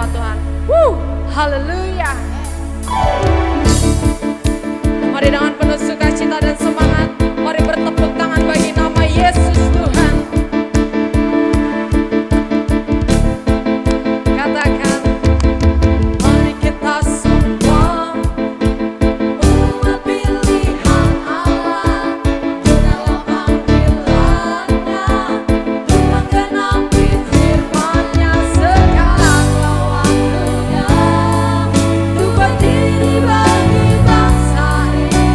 hadapan Tuhan. Haleluya. Mari dengan penuh sukacita dan semangat, mari bertepuk tangan bagi nama Yesus Tuhan. Katakan, mari kita semua umat pilihan Allah, dengarlah panggilannya, untuk menggenapi firman-Nya. Sekaranglah waktunya untuk berdiri bagi bangsa ini.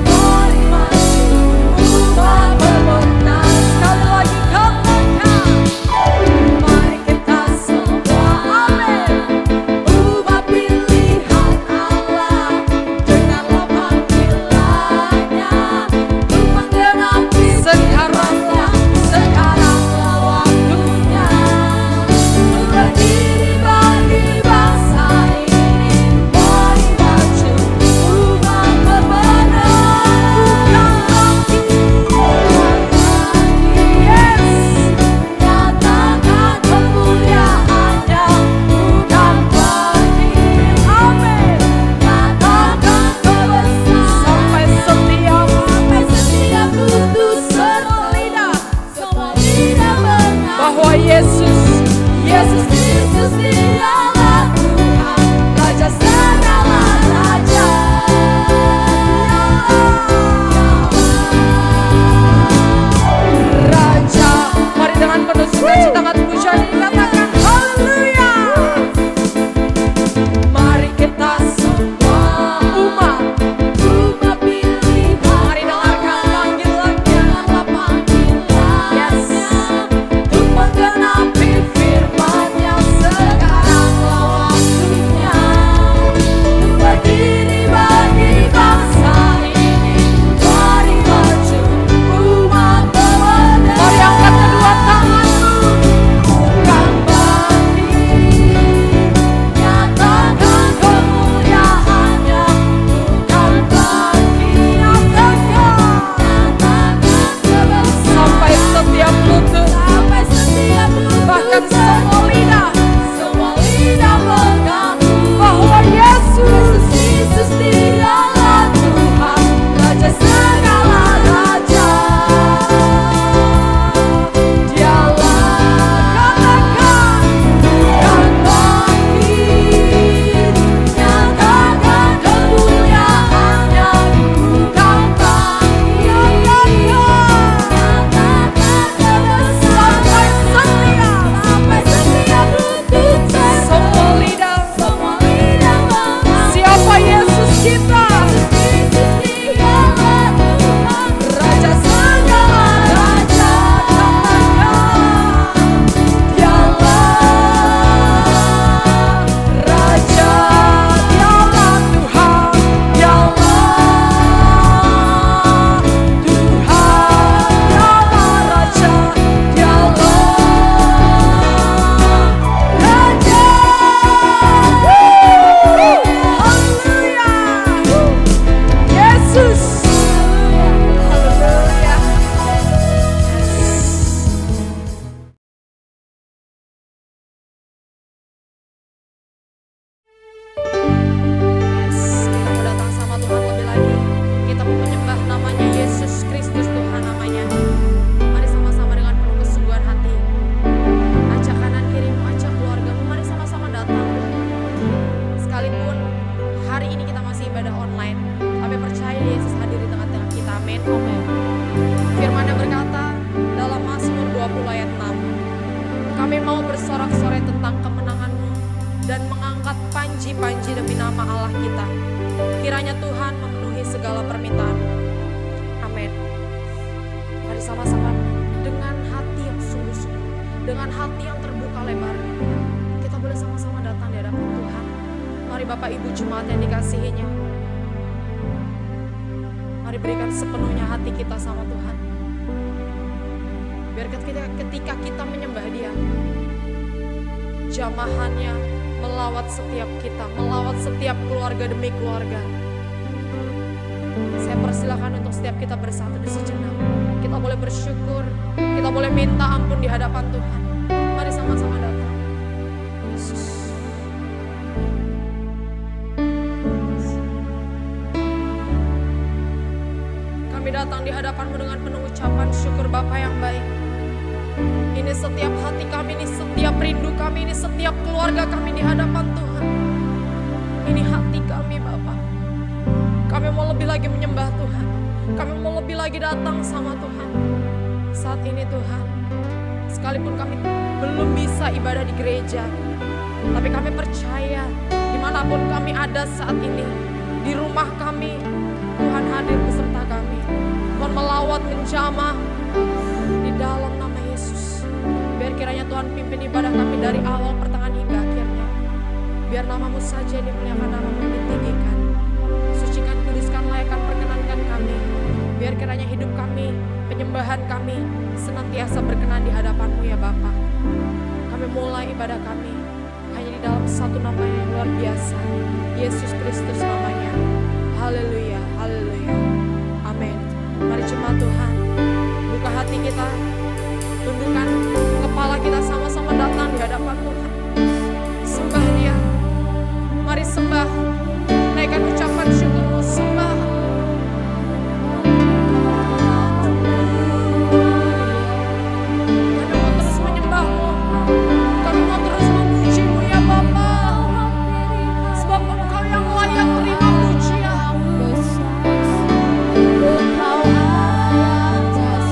Mari maju umat berbenah. Sekali lagi katakan, mari kita semua, amin, umat pilihan Allah, dengarlah panggilannya, untuk menggenapi firman-Nya. Sekaranglah waktunya untuk berdiri bagi bangsa ini. Mari maju umat berbenah. Nyatakan kemuliaan-Nya, bukan pergi. Amin. Nyatakan kebesaran sampai setiap kudus semua lidah mengaku bahwa Yesus Kristus dialah Tuhan, Raja segala raja. Raja, mari dengan penuh sukacita angkat pujian dikatakan haleluya. Mari kita semua umat pilihan, mari dengarkan panggilan-Nya, yes, untuk menggenapi firman-Nya. Sekaranglah waktunya untuk berdiri bagi bangsa ini. Mari maju umat berbenah. Mari angkat kedua tanganmu, bukan bangkit. Nyatakan kemuliaan-Nya, bukan bangkit. Nyatakan kebesaran sampai setiap lutut, bahkan semua lidah mengaku bahwa Yesus dialah Tuhan, Raja segala raja. Dialah, katakan, bukan bangkit. Nyatakan kemuliaan-Nya, bukan bangkit. Nyatakan kebesaran sampai setiap lutut, semua lidah mengaku. Siapa Yesus kita? Dialah Tuhan, Raja segala raja. Katakan, dialah Raja, dialah Tuhan, dialah Raja, dialah Raja. Haleluya. Yesus. Haleluya. Kita mau datang sama Tuhan lebih lagi. Kita mau menyembah namanya Yesus Kristus Tuhan namanya. Mari sama-sama dengan penuh kesungguhan hati. Ajak kanan kirimu, ajak keluargamu, mari sama-sama datang. Sekalipun hari ini kita masih ibadah online, tapi percaya Yesus hadir di tengah-tengah kita. Amin. Firman-Nya berkata dalam Mazmur 20 ayat 6, kami mau bersorak-sorai tentang kemenangan-Mu dan mengangkat panji-panji demi nama Allah kita. Kiranya Tuhan memenuhi segala permintaan. Amin. Mari sama-sama dengan hati yang sungguh-sungguh, dengan hati yang terbuka lebar, kita boleh sama-sama datang di hadapan Tuhan. Mari Bapak Ibu Jemaat yang dikasihinya, mari berikan sepenuhnya hati kita sama Tuhan. Biar ketika kita menyembah Dia, jamahannya melawat setiap kita, melawat setiap keluarga demi keluarga. Saya persilakan untuk setiap kita bersatu di sejenak. Kita boleh bersyukur, kita boleh minta ampun di hadapan Tuhan. Mari sama-sama datang. Yesus. hadapan-Mu dengan penuh ucapan syukur Bapa yang baik. Ini setiap hati kami, ini setiap rindu kami, ini setiap keluarga kami di hadapan Tuhan. Ini hati kami Bapa. Kami mau lebih lagi menyembah Tuhan. Kami mau lebih lagi datang sama Tuhan. Saat ini Tuhan, sekalipun kami belum bisa ibadah di gereja, tapi kami percaya dimanapun kami ada saat ini, di rumah kami, Tuhan hadir beserta kami. Tuhan melawat, menjamah di dalam nama Yesus. Biar kiranya Tuhan pimpin ibadah kami dari awal, pertengahan hingga akhirnya. Biar nama-Mu saja yang dimuliakan, nama-Mu yang ditinggikan. Sucikan, kuduskan, layakkan, perkenankan kami. Biar kiranya hidup kami, penyembahan kami senantiasa berkenan di hadapan-Mu ya Bapa. Kami mulai ibadah kami hanya di dalam satu nama yang luar biasa, Yesus Kristus namanya. Haleluya, haleluya, amin. Mari jemaat Tuhan, buka hati kita, tundukkan kepala kita, sama-sama datang di hadapan Tuhan. Sembah Dia, mari sembah, naikkan ucapan syukur-Mu, sembah. Kami mau terus menyembah-Mu, kami mau terus memuji-Mu ya Bapa, sebab Engkau yang layak terima pujian. Engkau atas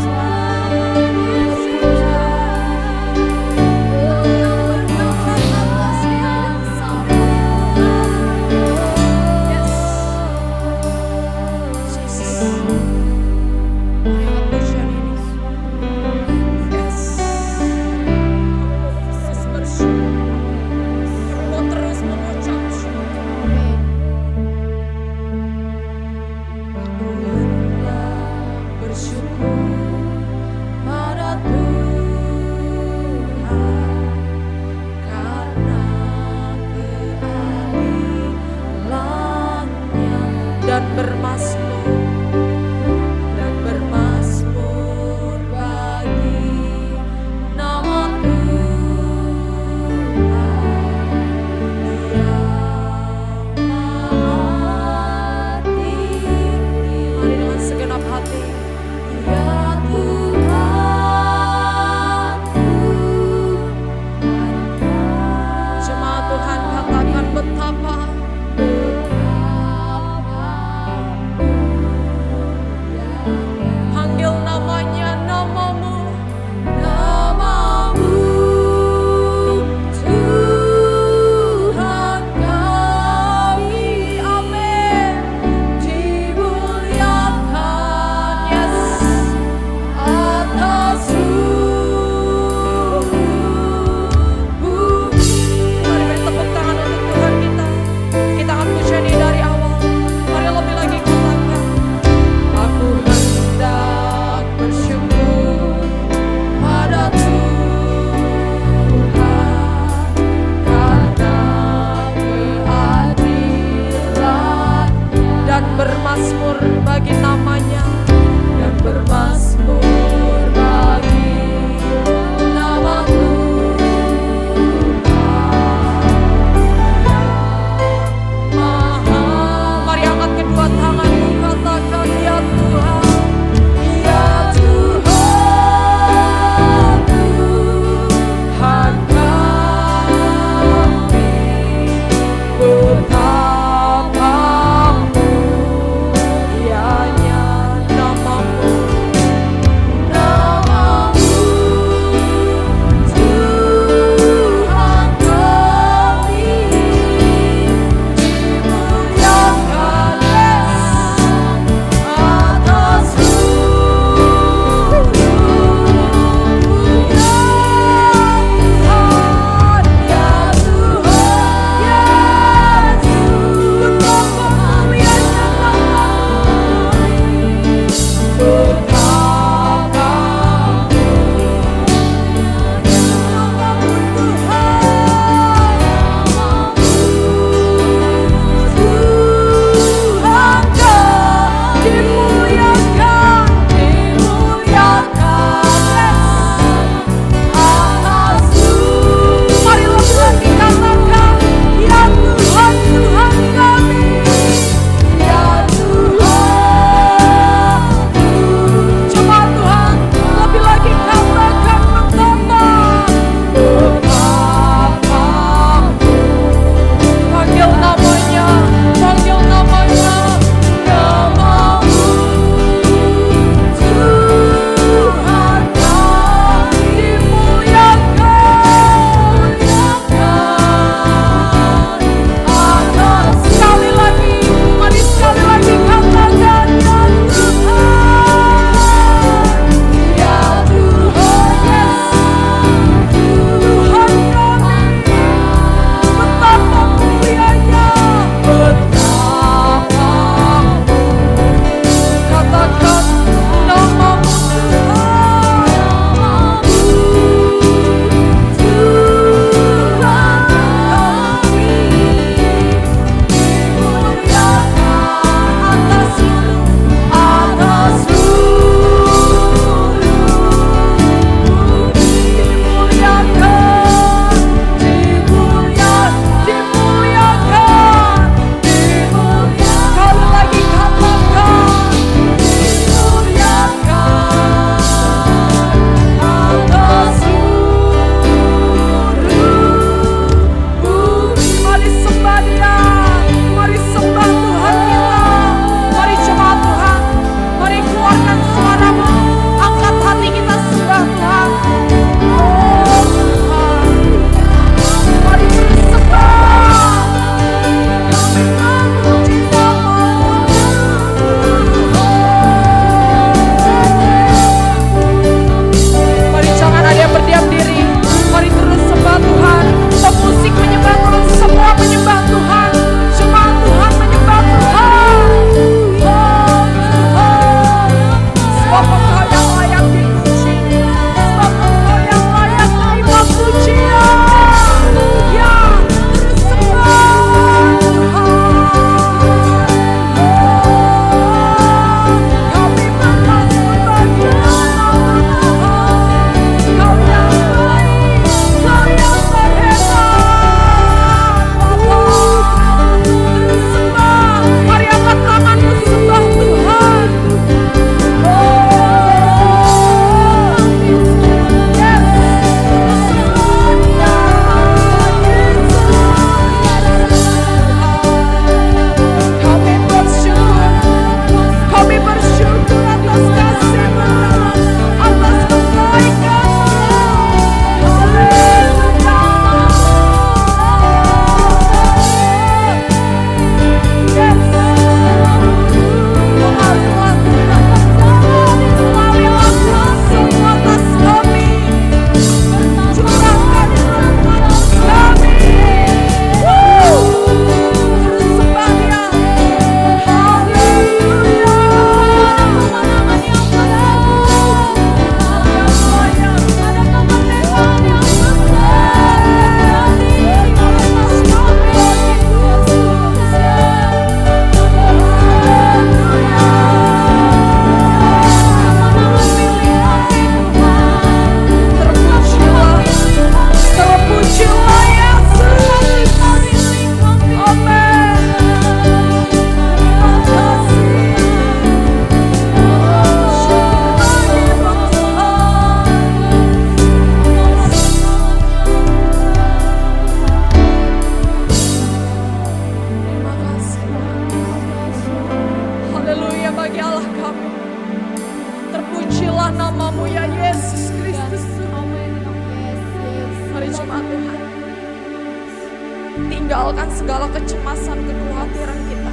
Tinggalkan segala kecemasan, kekhawatiran kita.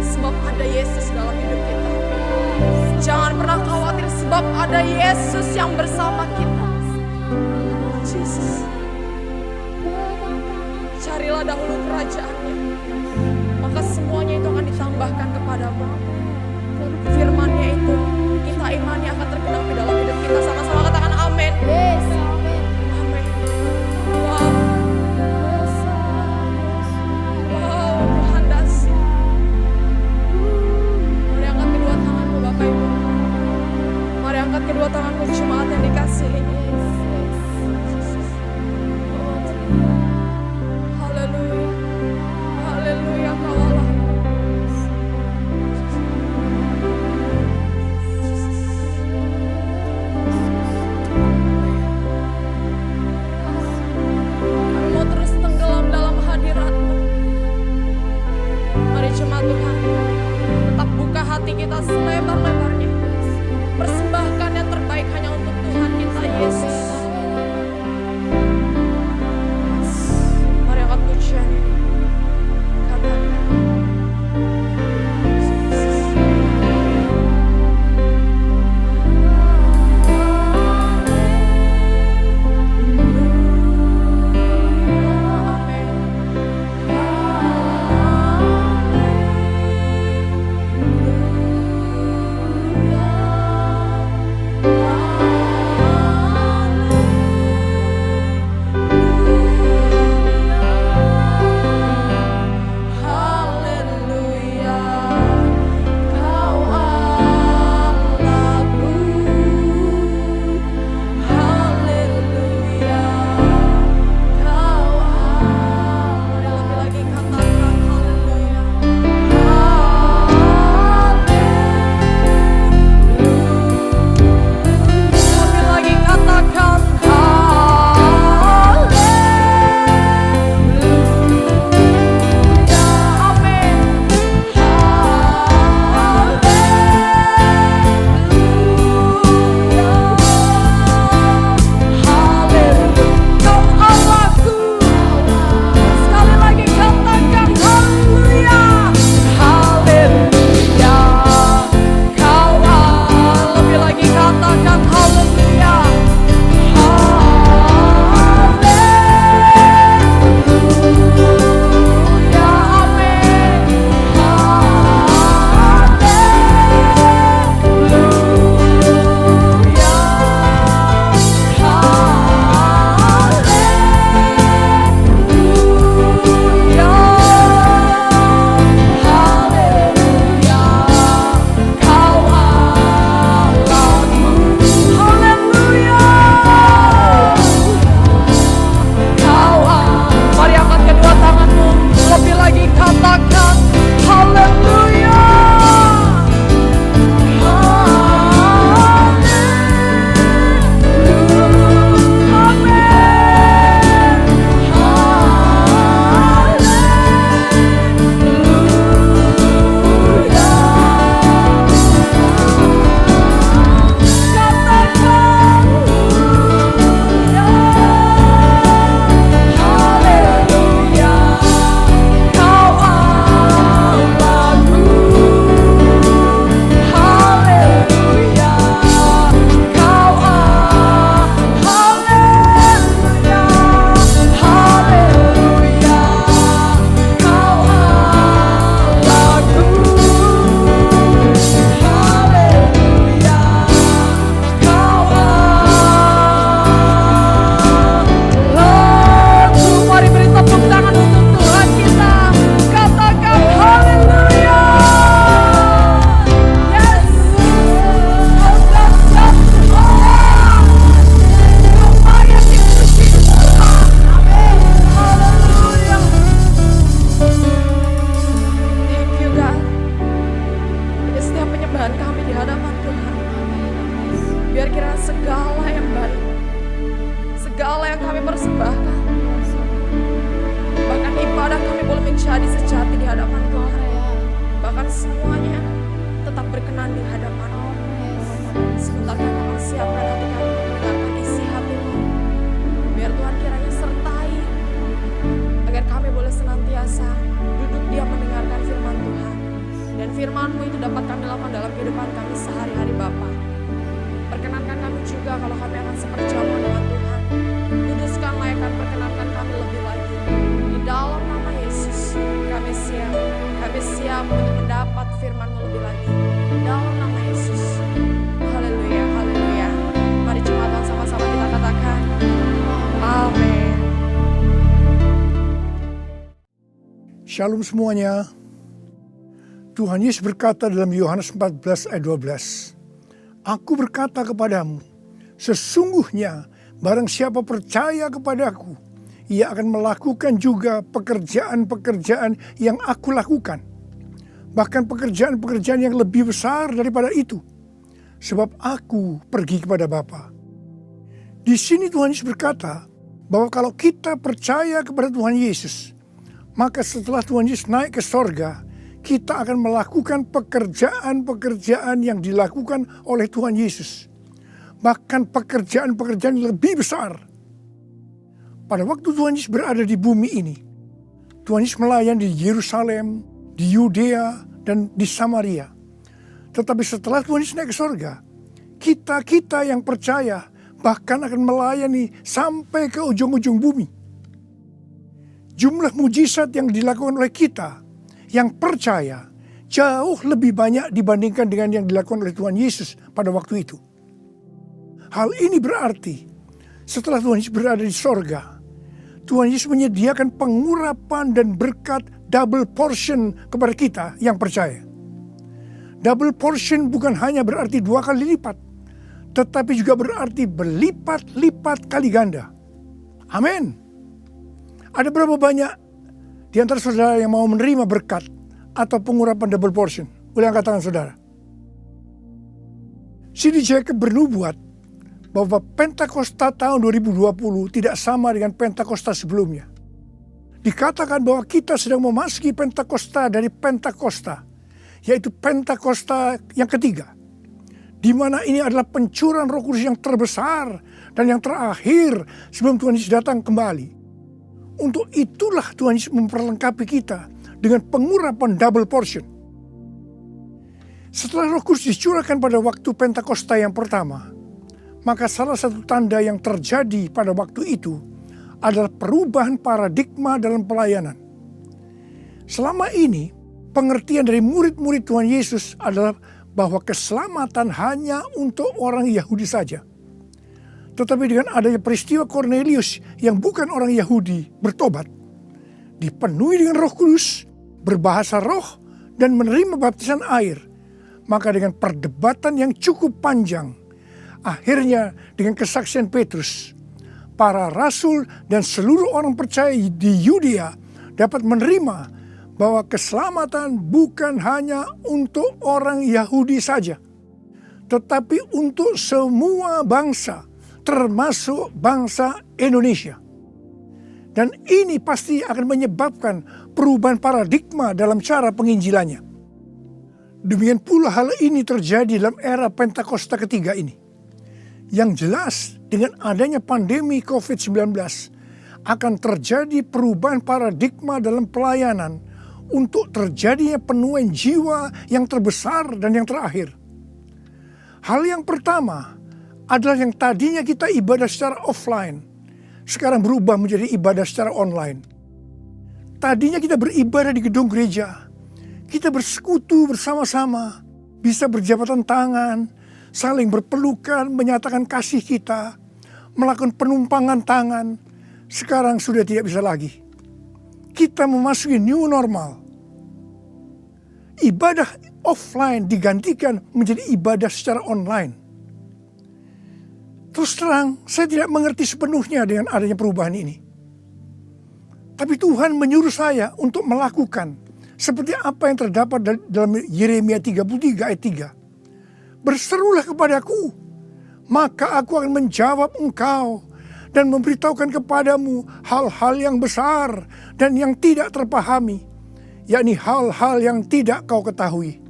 Sebab ada Yesus dalam hidup kita. Jangan pernah khawatir sebab ada Yesus yang bersama kita. Yesus. Carilah dahulu kerajaan-Nya, maka semuanya itu akan ditambahkan kepadamu. Firman-Nya itu kita imani akan tergenapi dalam hidup kita. Sama-sama katakan amin. Yes, amin. Amin. Wow. Wow, Tuhan dahsyat. Mari angkat kedua tanganmu Bapak Ibu. Mari angkat kedua tanganmu jemaat yang dikasihi. Haleluya. Haleluya, Kau Allah. Kami mau terus tenggelam dalam hadirat-Mu. Mari jemaat Tuhan, tetap buka hati kita selebar-lebarnya. Persembahkan yang terbaik hanya untuk Tuhan kita Yesus. Mari angkat pujian ini. Katakan. menjadi sejati di hadapan Tuhan. Bahkan semuanya tetap berkenan di hadapan-Mu. Sebentar kami akan siapkan hati kami mendengarkan isi hati-Mu. Biar Tuhan kiranya sertai firman-Mu itu dapat kami lakukan dalam kehidupan kami sehari-hari Bapa. Perkenankan kami juga kalau kami akan seperjamuan dengan Tuhan. Kuduskan, layakkan, perkenankan kami lebih lagi. Di dalam nama Yesus, kami siap untuk mendapat firman-Mu lebih lagi. Di dalam nama Yesus. Haleluya, haleluya. Mari jemaat sama-sama kita katakan, amin. Shalom semuanya. Tuhan Yesus berkata dalam Yohanes 14 ayat 12, Aku berkata kepadamu, sesungguhnya barang siapa percaya kepadaku, ia akan melakukan juga pekerjaan-pekerjaan yang aku lakukan. Bahkan pekerjaan-pekerjaan yang lebih besar daripada itu. Sebab aku pergi kepada Bapa. Di sini Tuhan Yesus berkata bahwa kalau kita percaya kepada Tuhan Yesus, maka setelah Tuhan Yesus naik ke sorga, kita akan melakukan pekerjaan-pekerjaan yang dilakukan oleh Tuhan Yesus. Bahkan pekerjaan-pekerjaan yang lebih besar. Pada waktu Tuhan Yesus berada di bumi ini, Tuhan Yesus melayani di Yerusalem, di Yudea, dan di Samaria. Tetapi setelah Tuhan Yesus naik ke sorga, kita yang percaya bahkan akan melayani sampai ke ujung-ujung bumi. Jumlah mujizat yang dilakukan oleh kita yang percaya jauh lebih banyak dibandingkan dengan yang dilakukan oleh Tuhan Yesus pada waktu itu. Hal ini berarti setelah Tuhan Yesus berada di sorga, Tuhan Yesus menyediakan pengurapan dan berkat double portion kepada kita yang percaya. Double portion bukan hanya berarti 2 kali lipat, tetapi juga berarti berlipat-lipat kali ganda. Amin. Ada berapa banyak di antara saudara yang mau menerima berkat atau pengurapan double portion? Boleh angkat tangan saudara. C.D. Jacobs bernubuat bahwa Pentakosta tahun 2020 tidak sama dengan Pentakosta sebelumnya. Dikatakan bahwa kita sedang memasuki Pentakosta dari Pentakosta, yaitu Pentakosta yang ketiga, di mana ini adalah pencurahan Roh Kudus yang terbesar dan yang terakhir sebelum Tuhan Yesus datang kembali. Untuk itulah Tuhan Yesus memperlengkapi kita dengan pengurapan double portion. Setelah Roh Kudus dicurahkan pada waktu Pentakosta yang pertama, maka salah satu tanda yang terjadi pada waktu itu adalah perubahan paradigma dalam pelayanan. Selama ini, pengertian dari murid-murid Tuhan Yesus adalah bahwa keselamatan hanya untuk orang Yahudi saja. Tetapi dengan adanya peristiwa Cornelius yang bukan orang Yahudi bertobat, dipenuhi dengan Roh Kudus, berbahasa roh, dan menerima baptisan air, maka dengan perdebatan yang cukup panjang, akhirnya dengan kesaksian Petrus, para rasul dan seluruh orang percaya di Yudea dapat menerima bahwa keselamatan bukan hanya untuk orang Yahudi saja, tetapi untuk semua bangsa, termasuk bangsa Indonesia. Dan ini pasti akan menyebabkan perubahan paradigma dalam cara penginjilannya. Demikian pula hal ini terjadi dalam era Pentakosta ketiga ini. Yang jelas dengan adanya pandemi COVID-19 akan terjadi perubahan paradigma dalam pelayanan untuk terjadinya penuaian jiwa yang terbesar dan yang terakhir. Hal yang pertama adalah yang tadinya kita ibadah secara offline, sekarang berubah menjadi ibadah secara online. Tadinya kita beribadah di gedung gereja, kita bersekutu bersama-sama, bisa berjabatan tangan, saling berpelukan, menyatakan kasih kita, melakukan penumpangan tangan. Sekarang sudah tidak bisa lagi. Kita memasuki new normal. Ibadah offline digantikan menjadi ibadah secara online. Terus terang, saya tidak mengerti sepenuhnya dengan adanya perubahan ini. Tapi Tuhan menyuruh saya untuk melakukan seperti apa yang terdapat dalam Yeremia 33 ayat 3. Berserulah kepadaku, maka aku akan menjawab engkau dan memberitahukan kepadamu hal-hal yang besar dan yang tidak terpahami, yakni hal-hal yang tidak kau ketahui.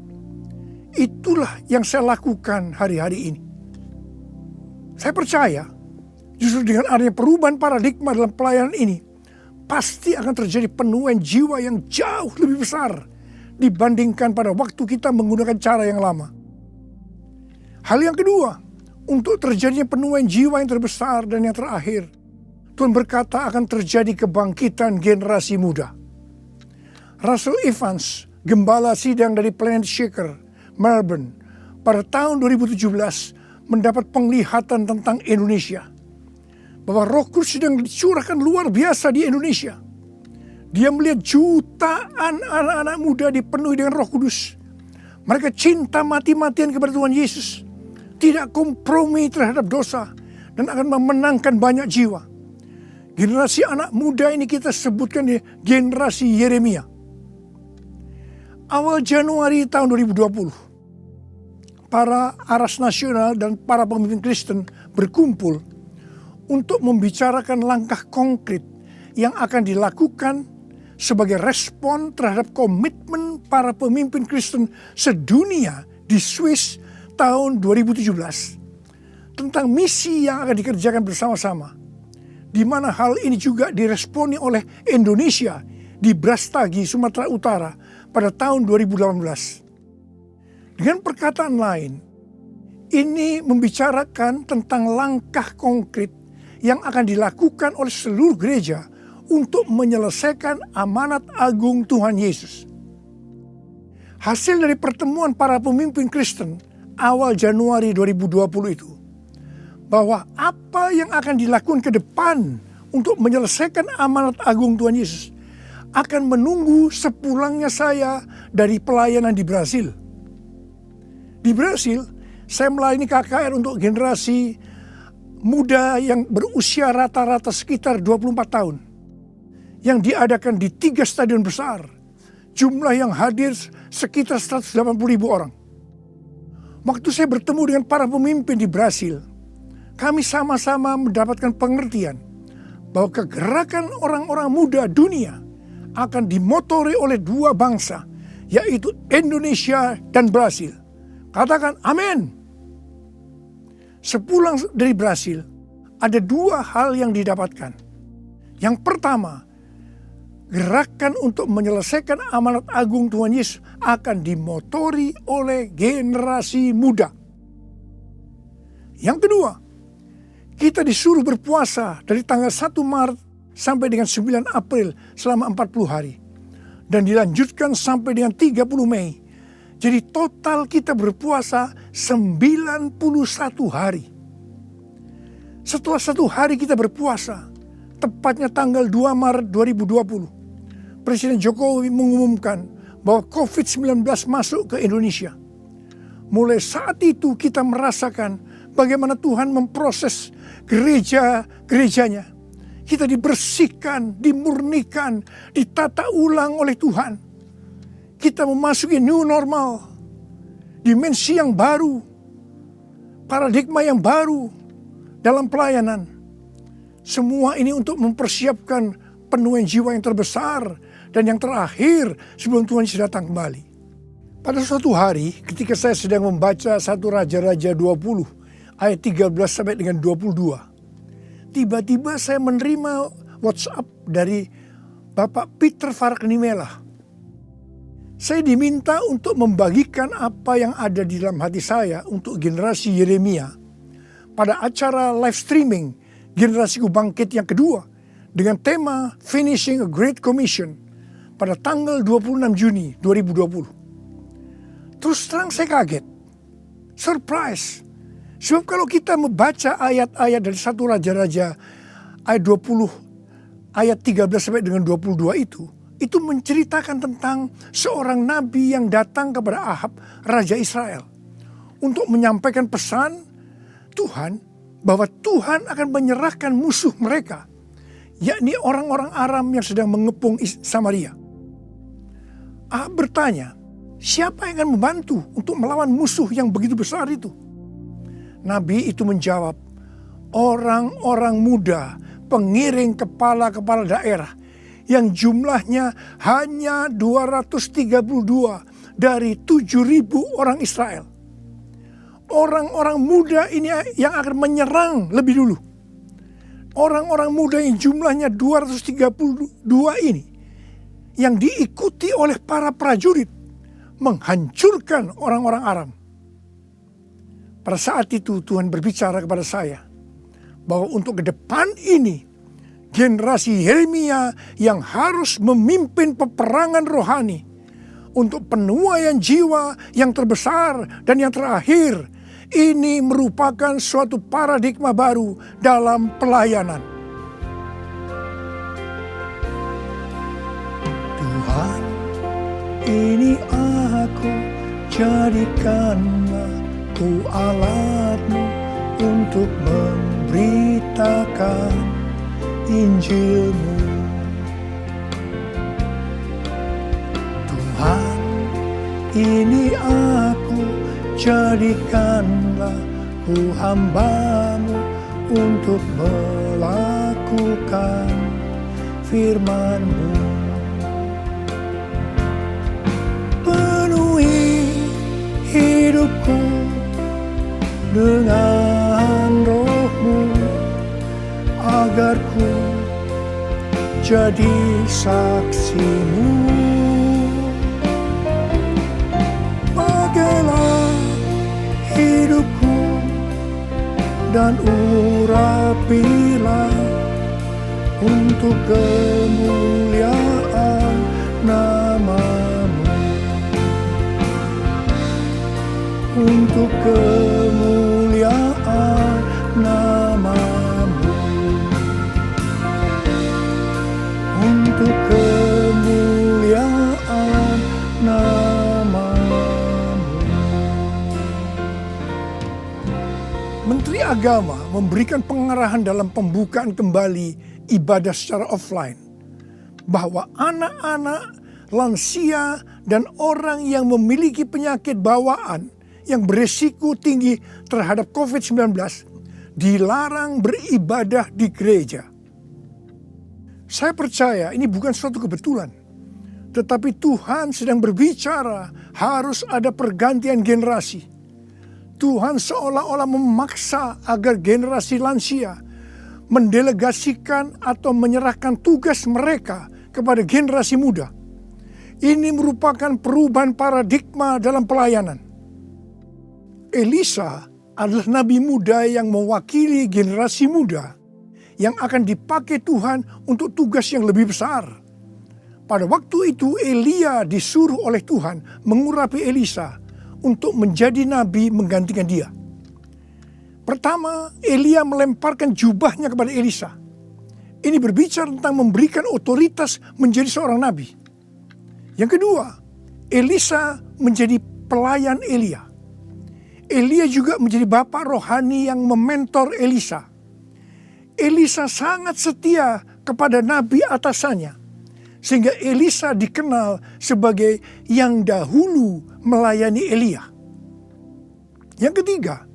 Itulah yang saya lakukan hari-hari ini. Saya percaya justru dengan adanya perubahan paradigma dalam pelayanan ini, pasti akan terjadi penuaian jiwa yang jauh lebih besar dibandingkan pada waktu kita menggunakan cara yang lama. Hal yang kedua, untuk terjadinya penuaian jiwa yang terbesar dan yang terakhir, Tuhan berkata akan terjadi kebangkitan generasi muda. Russell Evans, gembala sidang dari Planet Shaker, Melbourne, pada tahun 2017 mendapat penglihatan tentang Indonesia. Bahwa Roh Kudus sedang dicurahkan luar biasa di Indonesia. Dia melihat jutaan anak-anak muda dipenuhi dengan Roh Kudus. Mereka cinta mati-matian kepada Tuhan Yesus. Tidak kompromi terhadap dosa. Dan akan memenangkan banyak jiwa. Generasi anak muda ini kita sebutkan di generasi Yeremia. Awal Januari tahun 2020. Para aras nasional dan para pemimpin Kristen berkumpul untuk membicarakan langkah konkret yang akan dilakukan sebagai respon terhadap komitmen para pemimpin Kristen sedunia di Swiss tahun 2017 tentang misi yang akan dikerjakan bersama-sama, di mana hal ini juga diresponi oleh Indonesia di Brastagi, Sumatera Utara pada tahun 2018. Dengan perkataan lain, ini membicarakan tentang langkah konkret yang akan dilakukan oleh seluruh gereja untuk menyelesaikan amanat agung Tuhan Yesus. Hasil dari pertemuan para pemimpin Kristen awal Januari 2020 itu, bahwa apa yang akan dilakukan ke depan untuk menyelesaikan amanat agung Tuhan Yesus akan menunggu sepulangnya saya dari pelayanan di Brasil. Di Brasil, saya melayani KKR untuk generasi muda yang berusia rata-rata sekitar 24 tahun. Yang diadakan di 3 stadion besar. Jumlah yang hadir sekitar 180.000 orang. Waktu saya bertemu dengan para pemimpin di Brasil, kami sama-sama mendapatkan pengertian bahwa kegerakan orang-orang muda dunia akan dimotori oleh 2 bangsa, yaitu Indonesia dan Brasil. Katakan amin. Sepulang dari Brasil, ada 2 hal yang didapatkan. Yang pertama, gerakan untuk menyelesaikan amanat agung Tuhan Yesus akan dimotori oleh generasi muda. Yang kedua, kita disuruh berpuasa dari tanggal 1 Maret sampai dengan 9 April selama 40 hari. Dan dilanjutkan sampai dengan 30 Mei. Jadi total kita berpuasa 91 hari. Setelah 1 hari kita berpuasa, tepatnya tanggal 2 Maret 2020, Presiden Jokowi mengumumkan bahwa COVID-19 masuk ke Indonesia. Mulai saat itu kita merasakan bagaimana Tuhan memproses gerejanya. Kita dibersihkan, dimurnikan, ditata ulang oleh Tuhan. Kita memasuki new normal, dimensi yang baru, paradigma yang baru dalam pelayanan. Semua ini untuk mempersiapkan penuaian jiwa yang terbesar dan yang terakhir sebelum Tuhan Yesus datang kembali. Pada suatu hari ketika saya sedang membaca 1 Raja-Raja 20 ayat 13 sampai dengan 22. Tiba-tiba saya menerima WhatsApp dari Bapak Peter Faraknimela. Saya diminta untuk membagikan apa yang ada di dalam hati saya untuk generasi Yeremia pada acara live streaming Generasiku Bangkit yang kedua dengan tema Finishing a Great Commission pada tanggal 26 Juni 2020. Terus terang saya kaget, surprise. Sebab kalau kita membaca ayat-ayat dari 1 Raja-Raja ayat 20 ayat 13 sampai dengan 22 itu menceritakan tentang seorang nabi yang datang kepada Ahab, Raja Israel, untuk menyampaikan pesan Tuhan bahwa Tuhan akan menyerahkan musuh mereka, yakni orang-orang Aram yang sedang mengepung Samaria. Ahab bertanya, siapa yang akan membantu untuk melawan musuh yang begitu besar itu? Nabi itu menjawab, orang-orang muda, pengiring kepala-kepala daerah, yang jumlahnya hanya 232 dari 7.000 orang Israel. Orang-orang muda ini yang akan menyerang lebih dulu. Orang-orang muda yang jumlahnya 232 ini, yang diikuti oleh para prajurit, menghancurkan orang-orang Aram. Pada saat itu Tuhan berbicara kepada saya bahwa untuk ke depan ini generasi Yeremia yang harus memimpin peperangan rohani untuk penuaian jiwa yang terbesar dan yang terakhir. Ini merupakan suatu paradigma baru dalam pelayanan. Tuhan, ini aku, jadikanlah ku alatmu untuk memberitakan Injilmu. Tuhan, ini aku, jadikanlah ku hamba-Mu untuk melakukan firman-Mu. Penuhi hidupku dengan Roh-Mu, agar ku jadi saksi-Mu. Pakailah hidupku dan urapilah untuk kemuliaan nama-Mu, untuk kemuliaan nama-Mu, untuk kemuliaan nama-Mu. Menteri Agama memberikan pengarahan dalam pembukaan kembali ibadah secara offline bahwa anak-anak, lansia, dan orang yang memiliki penyakit bawaan yang berisiko tinggi terhadap COVID-19 dilarang beribadah di gereja. Saya percaya ini bukan suatu kebetulan, tetapi Tuhan sedang berbicara harus ada pergantian generasi. Tuhan seolah-olah memaksa agar generasi lansia mendelegasikan atau menyerahkan tugas mereka kepada generasi muda. Ini merupakan perubahan paradigma dalam pelayanan. Elisa adalah nabi muda yang mewakili generasi muda yang akan dipakai Tuhan untuk tugas yang lebih besar. Pada waktu itu Elia disuruh oleh Tuhan mengurapi Elisa untuk menjadi nabi menggantikan dia. Pertama, Elia melemparkan jubahnya kepada Elisa. Ini berbicara tentang memberikan otoritas menjadi seorang nabi. Yang kedua, Elisa menjadi pelayan Elia. Elia juga menjadi bapak rohani yang mementor Elisa. Elisa sangat setia kepada nabi atasannya, sehingga Elisa dikenal sebagai yang dahulu melayani Elia. Yang ketiga,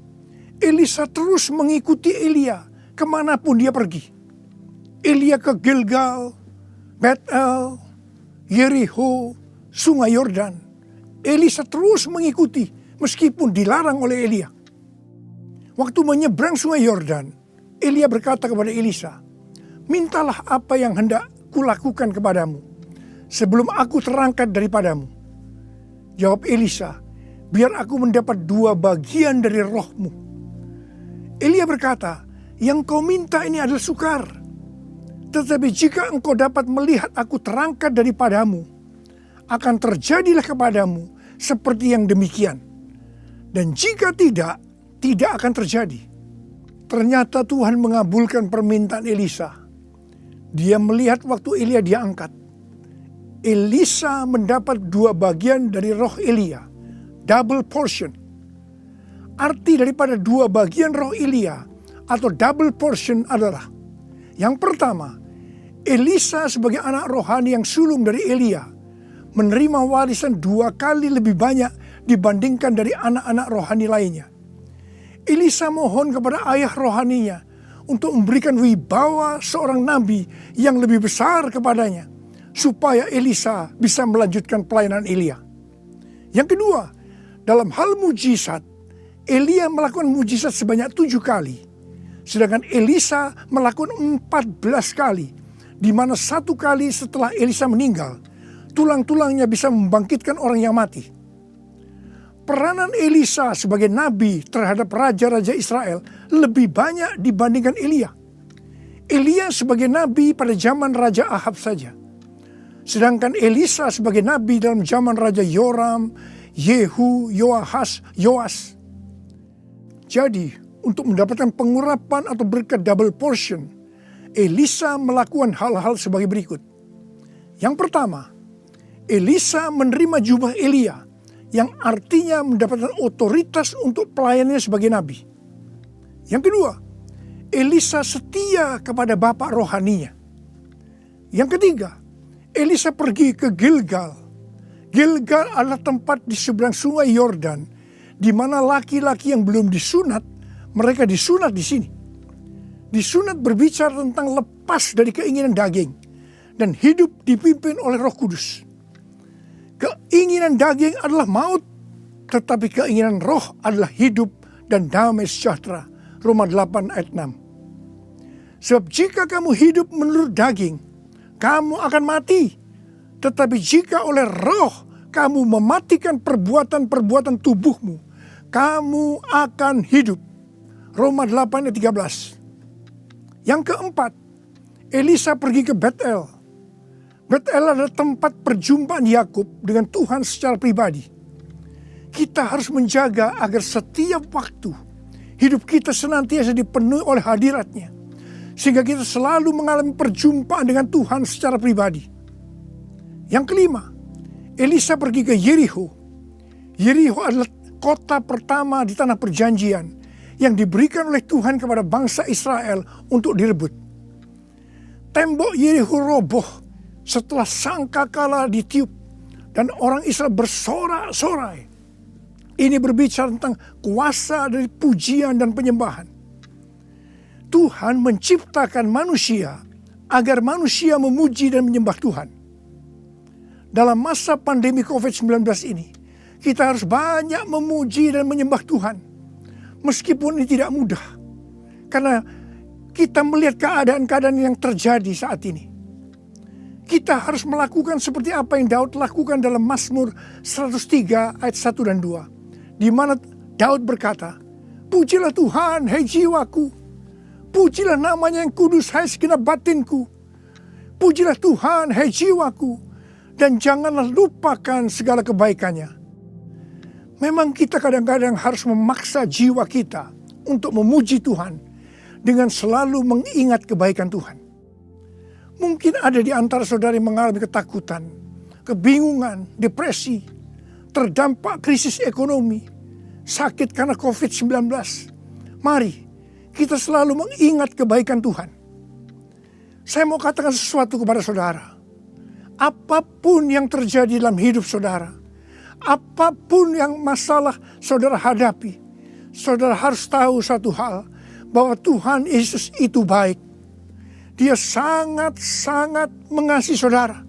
Elisa terus mengikuti Elia kemanapun dia pergi. Elia ke Gilgal, Betel, Yeriho, Sungai Yordan. Elisa terus mengikuti meskipun dilarang oleh Elia. Waktu menyeberang Sungai Yordan, Elia berkata kepada Elisa, "Mintalah apa yang hendak kulakukan kepadamu sebelum aku terangkat daripadamu." Jawab Elisa, "Biar aku mendapat 2 bagian dari rohmu." Elia berkata, "Yang kau minta ini adalah sukar. Tetapi jika engkau dapat melihat aku terangkat daripadamu, akan terjadilah kepadamu seperti yang demikian. Dan jika tidak, tidak akan terjadi." Ternyata Tuhan mengabulkan permintaan Elisa. Dia melihat waktu Elia diangkat. Elisa mendapat 2 bagian dari roh Elia, double portion. Arti daripada 2 bagian roh Elia atau double portion adalah, yang pertama, Elisa sebagai anak rohani yang sulung dari Elia menerima warisan 2 kali lebih banyak dibandingkan dari anak-anak rohani lainnya. Elisa mohon kepada ayah rohaninya untuk memberikan wibawa seorang nabi yang lebih besar kepadanya, supaya Elisa bisa melanjutkan pelayanan Elia. Yang kedua, dalam hal mujizat, Elia melakukan mujizat sebanyak 7 kali, sedangkan Elisa melakukan 14 kali, di mana 1 kali setelah Elisa meninggal, tulang-tulangnya bisa membangkitkan orang yang mati. peranan Elisa sebagai nabi terhadap raja-raja Israel lebih banyak dibandingkan Elia. Elia sebagai nabi pada zaman Raja Ahab saja. Sedangkan Elisa sebagai nabi dalam zaman Raja Yoram, Yehu, Yoahas, Yoas. Jadi, untuk mendapatkan pengurapan atau berkat double portion, Elisa melakukan hal-hal sebagai berikut. Yang pertama, Elisa menerima jubah Elia, yang artinya mendapatkan otoritas untuk pelayanannya sebagai nabi. Yang kedua, Elisa setia kepada bapak rohaninya. Yang ketiga, Elisa pergi ke Gilgal. Gilgal adalah tempat di seberang sungai Yordan, di mana laki-laki yang belum disunat, mereka disunat di sini. Disunat berbicara tentang lepas dari keinginan daging dan hidup dipimpin oleh Roh Kudus. Keinginan daging adalah maut, tetapi keinginan roh adalah hidup dan damai sejahtera. Roma 8 ayat 6. Sebab jika kamu hidup menurut daging, kamu akan mati. Tetapi jika oleh roh kamu mematikan perbuatan-perbuatan tubuhmu, kamu akan hidup. Roma 8 ayat 13. Yang keempat, Elisa pergi ke Betel. Betel adalah tempat perjumpaan Yakub dengan Tuhan secara pribadi. Kita harus menjaga agar setiap waktu hidup kita senantiasa dipenuhi oleh hadirat-Nya, sehingga kita selalu mengalami perjumpaan dengan Tuhan secara pribadi. Yang kelima, Elisa pergi ke Yeriho. Yeriho adalah kota pertama di tanah perjanjian yang diberikan oleh Tuhan kepada bangsa Israel untuk direbut. Tembok Yeriho roboh setelah sangkakala ditiup dan orang Israel bersorak-sorai. Ini berbicara tentang kuasa dari pujian dan penyembahan. Tuhan menciptakan manusia agar manusia memuji dan menyembah Tuhan. Dalam masa pandemi COVID-19 ini, kita harus banyak memuji dan menyembah Tuhan. Meskipun ini tidak mudah. Karena kita melihat keadaan-keadaan yang terjadi saat ini. Kita harus melakukan seperti apa yang Daud lakukan dalam Mazmur 103 ayat 1 dan 2. Di mana Daud berkata, "Pujilah Tuhan, hai jiwaku. Pujilah namanya yang kudus, hai segenap batinku. Pujilah Tuhan, hai jiwaku. Dan janganlah lupakan segala kebaikannya." Memang kita kadang-kadang harus memaksa jiwa kita untuk memuji Tuhan dengan selalu mengingat kebaikan Tuhan. Mungkin ada di antara saudara yang mengalami ketakutan, kebingungan, depresi, terdampak krisis ekonomi, sakit karena COVID-19. Mari kita selalu mengingat kebaikan Tuhan. Saya mau katakan sesuatu kepada saudara. Apapun yang terjadi dalam hidup saudara, apapun yang masalah saudara hadapi, saudara harus tahu satu hal, bahwa Tuhan Yesus itu baik. Dia sangat-sangat mengasihi saudara.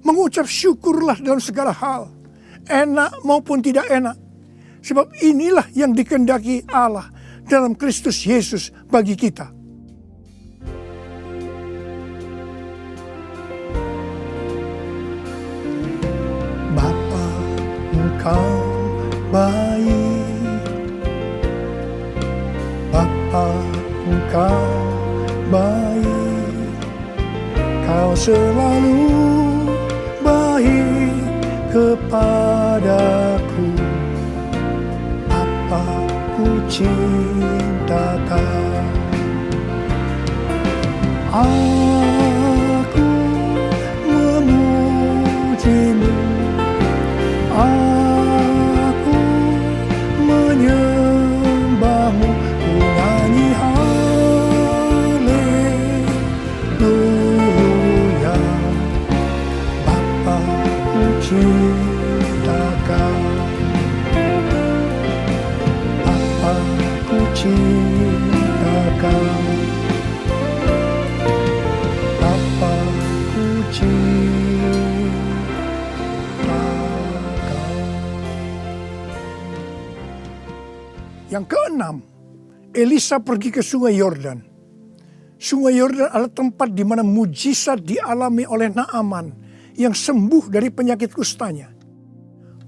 Mengucap syukurlah dalam segala hal, enak maupun tidak enak. Sebab inilah yang dikehendaki Allah dalam Kristus Yesus bagi kita. Bapa, Engkau baik. Bapa, Engkau baik. Kau selalu baik kepadaku. Aku cinta Kau. Aku memuji-Mu. Aku menyembah-Mu. Ku nyanyi haleluya. Bapa, ku cinta Kau. Aku cinta Kau. Bapa, ku cinta Kau. Yang keenam, Elisa pergi ke sungai Yordan. Sungai Yordan adalah tempat di mana mujizat dialami oleh Naaman yang sembuh dari penyakit kustanya.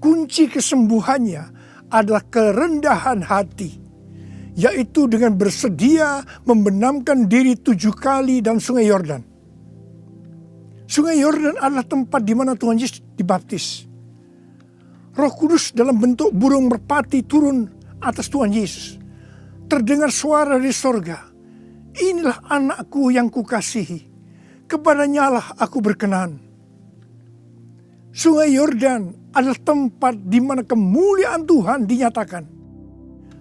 kunci kesembuhannya adalah kerendahan hati, yaitu dengan bersedia membenamkan diri 7 kali dalam sungai Yordan. Sungai Yordan adalah tempat di mana Tuhan Yesus dibaptis. Roh Kudus dalam bentuk burung merpati turun atas Tuhan Yesus. Terdengar suara dari sorga, "Inilah anakku yang kukasihi, kepadanya lah aku berkenan." Sungai Yordan adalah tempat di mana kemuliaan Tuhan dinyatakan.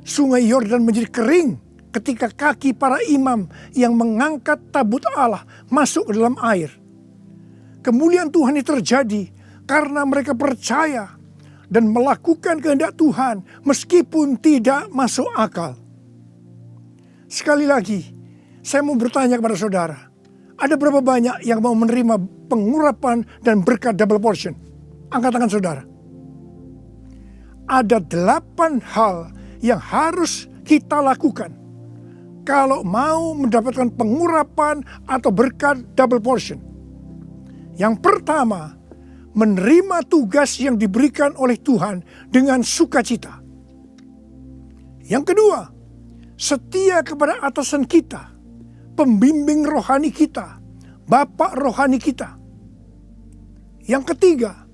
Sungai Yordan menjadi kering ketika kaki para imam yang mengangkat tabut Allah masuk ke dalam air. Kemuliaan Tuhan ini terjadi karena mereka percaya dan melakukan kehendak Tuhan meskipun tidak masuk akal. Sekali lagi, saya mau bertanya kepada saudara, ada berapa banyak yang mau menerima pengurapan dan berkat double portion? Angkat tangan saudara. Ada 8 hal yang harus kita lakukan kalau mau mendapatkan pengurapan atau berkat double portion. Yang pertama, menerima tugas yang diberikan oleh Tuhan dengan sukacita. Yang kedua, setia kepada atasan kita, pembimbing rohani kita, bapak rohani kita. Yang ketiga,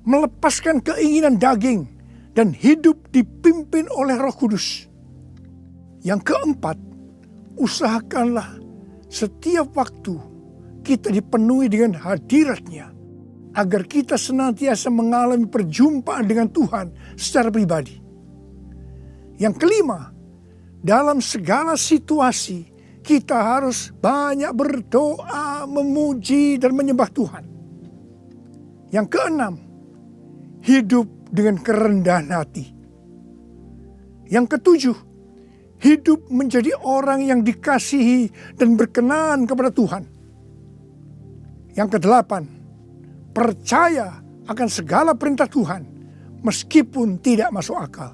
melepaskan keinginan daging dan hidup dipimpin oleh Roh Kudus. Yang keempat, usahakanlah setiap waktu kita dipenuhi dengan hadirat-Nya, agar kita senantiasa mengalami perjumpaan dengan Tuhan secara pribadi. Yang kelima, dalam segala situasi kita harus banyak berdoa, memuji dan menyembah Tuhan. Yang keenam, hidup dengan kerendahan hati. Yang ketujuh, hidup menjadi orang yang dikasihi dan berkenan kepada Tuhan. Yang kedelapan, percaya akan segala perintah Tuhan meskipun tidak masuk akal.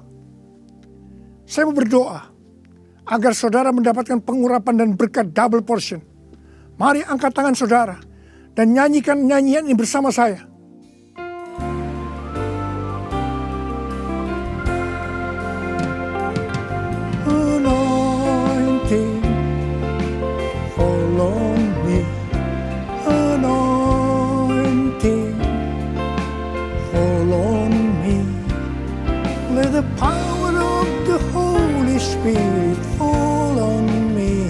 Saya mau berdoa agar saudara mendapatkan pengurapan dan berkat double portion. Mari angkat tangan saudara dan nyanyikan nyanyian ini bersama saya. Anointing fall on me. Anointing fall on me. Let the power of the Holy Spirit fall on me.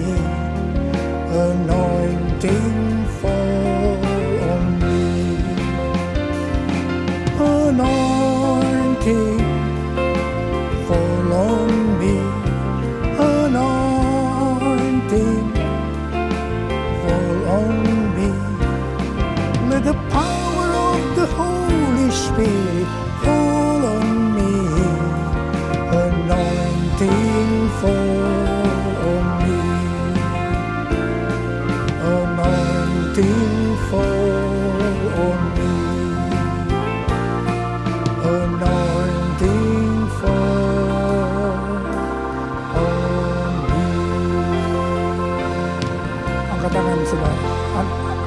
Anointing fall on me. Anointing fall on me. Anointing fall on me. Let the power of the Holy Spirit fall on me. Anointing fall on me. Anointing fall on me. Anointing fall on me. Angkat tangan saudara.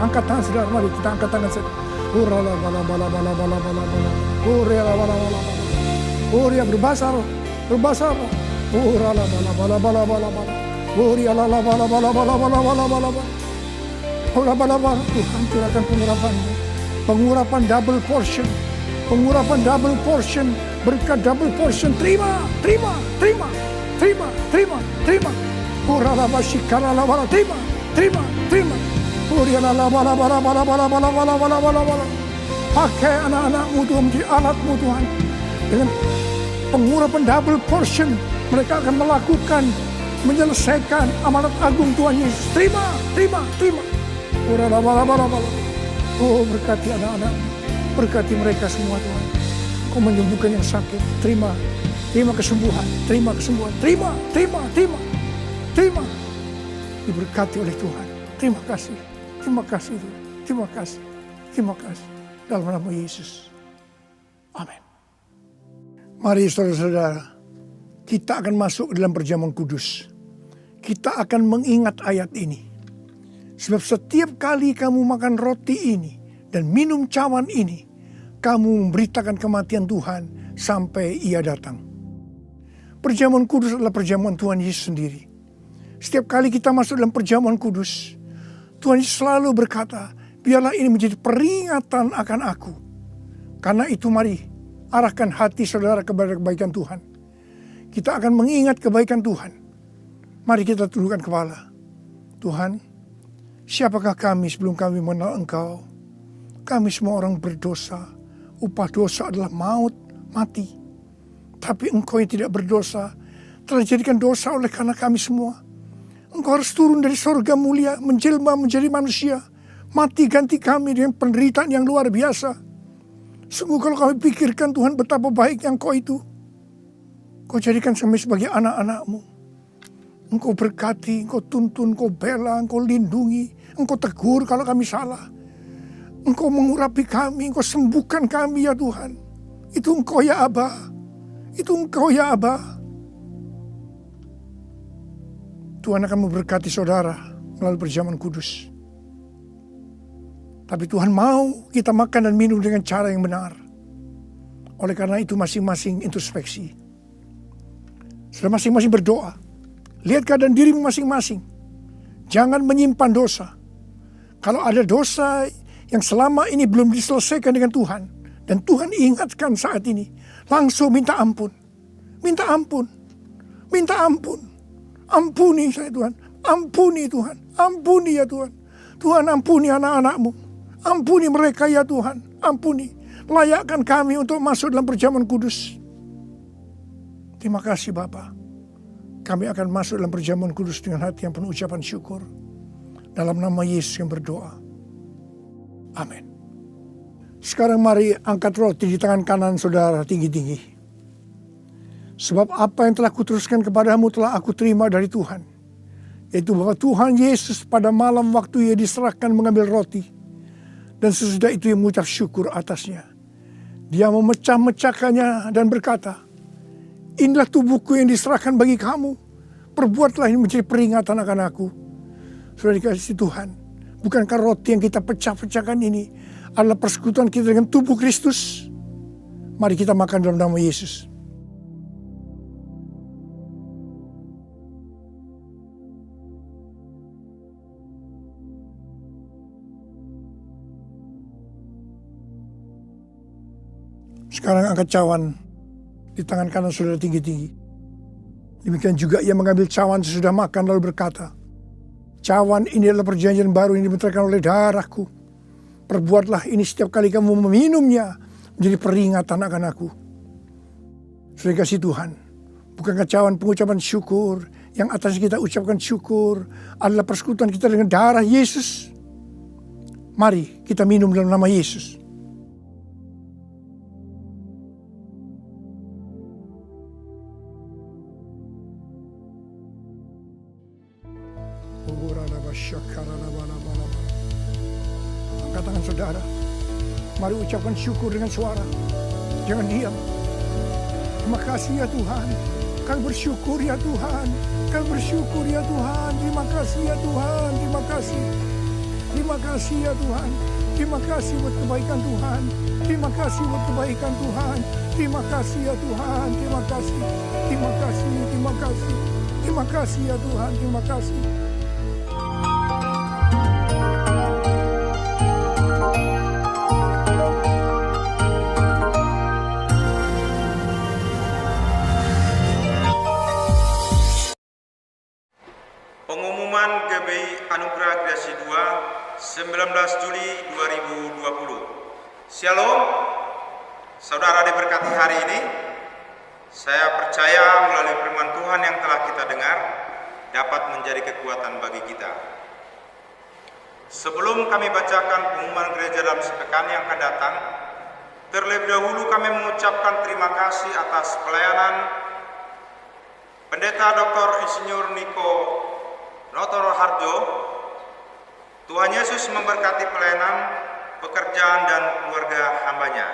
Angkat tangan saudara. Mari kita angkat tangan saudara. Urala bala bala bala bala bala bala. Urala bala bala bala. Uria berbahasa roh. Berbahasa roh. Urala bala bala bala bala bala. Uria la la bala bala bala bala bala bala bala. Urala bala bala. Tuhan curahkan pengurapan-Mu. Pengurapan double portion. Pengurapan double portion. Berkat double portion. Terima, terima, terima, terima, terima, terima. Urala basikala la bala. Terima, terima, terima. Uria la la bala bala bala bala bala bala bala bala bala. Pakai anak-anak-Mu Tuhan menjadi alat-Mu Tuhan. Dengan pengurapan double portion, mereka akan melakukan, menyelesaikan amanat agung Tuhan Yesus. Terima, terima, terima. Urala bala bala bala. Oh, berkati anak-anak, berkati mereka semua Tuhan. Kau menyembuhkan yang sakit. Terima, terima kesembuhan, terima kesembuhan, terima, terima, terima, terima. Diberkati oleh Tuhan. Terima kasih, terima kasih Tuhan. Terima kasih, terima kasih. Dalam nama Yesus. Amin. Mari saudara-saudara, kita akan masuk ke dalam perjamuan kudus. Kita akan mengingat ayat ini. Sebab setiap kali kamu makan roti ini dan minum cawan ini, kamu memberitakan kematian Tuhan sampai Ia datang. Perjamuan kudus adalah perjamuan Tuhan Yesus sendiri. Setiap kali kita masuk dalam perjamuan kudus, Tuhan Yesus selalu berkata, biarlah ini menjadi peringatan akan aku. Karena itu mari arahkan hati saudara kepada kebaikan Tuhan. Kita akan mengingat kebaikan Tuhan. Mari kita tundukkan kepala. Tuhan, siapakah kami sebelum kami mengenal Engkau? Kami semua orang berdosa. Upah dosa adalah maut, mati. Tapi Engkau yang tidak berdosa telah dijadikan dosa oleh karena kami semua. Engkau harus turun dari sorga mulia, menjelma menjadi manusia. Mati ganti kami dengan penderitaan yang luar biasa. Sungguh kalau kami pikirkan Tuhan betapa baiknya Engkau itu. Kau jadikan kami sebagai anak-anak-Mu. Engkau berkati, Engkau tuntun, Engkau bela, Engkau lindungi, Engkau tegur kalau kami salah. Engkau mengurapi kami, Engkau sembuhkan kami ya Tuhan. Itu Engkau ya Aba. Itu Engkau ya Aba. Tuhan akan memberkati saudara melalui perjamuan kudus. Tapi Tuhan mau kita makan dan minum dengan cara yang benar. Oleh karena itu masing-masing introspeksi. Sudah masing-masing berdoa. Lihat keadaan dirimu masing-masing. Jangan menyimpan dosa. Kalau ada dosa yang selama ini belum diselesaikan dengan Tuhan, dan Tuhan ingatkan saat ini, langsung minta ampun. Minta ampun. Minta ampun. Ampuni saya Tuhan. Ampuni Tuhan. Ampuni ya Tuhan. Tuhan ampuni anak-anak-Mu. Ampuni mereka ya Tuhan. Ampuni. Layakkan kami untuk masuk dalam perjamuan kudus. Terima kasih Bapa. Kami akan masuk dalam perjamuan kudus dengan hati yang penuh ucapan syukur. Dalam nama Yesus yang berdoa. Amin. Sekarang mari angkat roti di tangan kanan saudara tinggi-tinggi. Sebab apa yang telah kuteruskan kepadamu telah aku terima dari Tuhan. Yaitu bahwa Tuhan Yesus pada malam waktu Ia diserahkan mengambil roti. Dan sesudah itu Ia mengucap syukur atasnya. Dia memecah-mecahkannya dan berkata, inilah tubuhku yang diserahkan bagi kamu. Perbuatlah ini menjadi peringatan akan aku. Sudah dikasih Tuhan. Bukankah roti yang kita pecah-pecahkan ini adalah persekutuan kita dengan tubuh Kristus? Mari kita makan dalam nama Yesus. Sekarang angkat cawan di tangan kanan saudara tinggi-tinggi. Demikian juga Ia mengambil cawan sesudah makan lalu berkata, cawan ini adalah perjanjian baru yang dibenarkan oleh darahku. Perbuatlah ini setiap kali kamu meminumnya menjadi peringatan akan aku. Sudah kasih Tuhan, bukankah cawan pengucapan syukur yang atas kita ucapkan syukur adalah persekutuan kita dengan darah Yesus? Mari kita minum dalam nama Yesus. Angkat tangan saudara. Mari ucapkan syukur dengan suara. Jangan diam. Terima kasih ya Tuhan. Kami bersyukur ya Tuhan. Kami bersyukur ya Tuhan. Terima kasih ya Tuhan. Terima kasih. Terima kasih ya Tuhan. Terima kasih buat kebaikan Tuhan. Terima kasih buat kebaikan Tuhan. Terima kasih ya Tuhan. Terima kasih. Terima kasih. Terima kasih. Terima kasih ya Tuhan. Terima kasih. Pengumuman GBI Anugerah Grasi 2 19 Juli 2020. Shalom, saudara diberkati hari ini. Saya percaya melalui firman Tuhan yang telah kita dengar dapat menjadi kekuatan bagi kita. Sebelum kami bacakan pengumuman gereja dalam sepekan yang akan datang, terlebih dahulu kami mengucapkan terima kasih atas pelayanan Pendeta Dr. Insinyur Niko Notoro Harjo. Tuhan Yesus memberkati pelayanan, pekerjaan dan keluarga hambanya.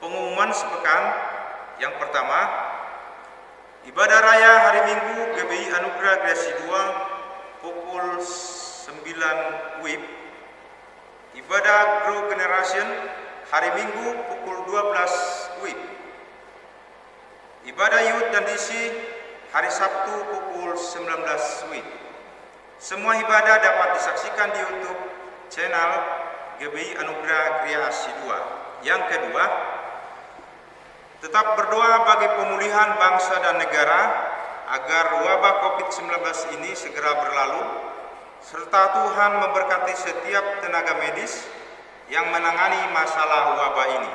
Pengumuman sepekan yang pertama, ibadah raya hari Minggu GBI Anugerah Grasi 2 pukul 9 WIB. Ibadah Grow Generation hari Minggu pukul 12 WIB. Ibadah Youth dan DC hari Sabtu pukul 19 WIB. Semua ibadah dapat disaksikan di YouTube channel GBI Anugerah Gria Asih 2. Yang kedua, tetap berdoa bagi pemulihan bangsa dan negara agar wabah COVID-19 ini segera berlalu, serta Tuhan memberkati setiap tenaga medis yang menangani masalah wabah ini.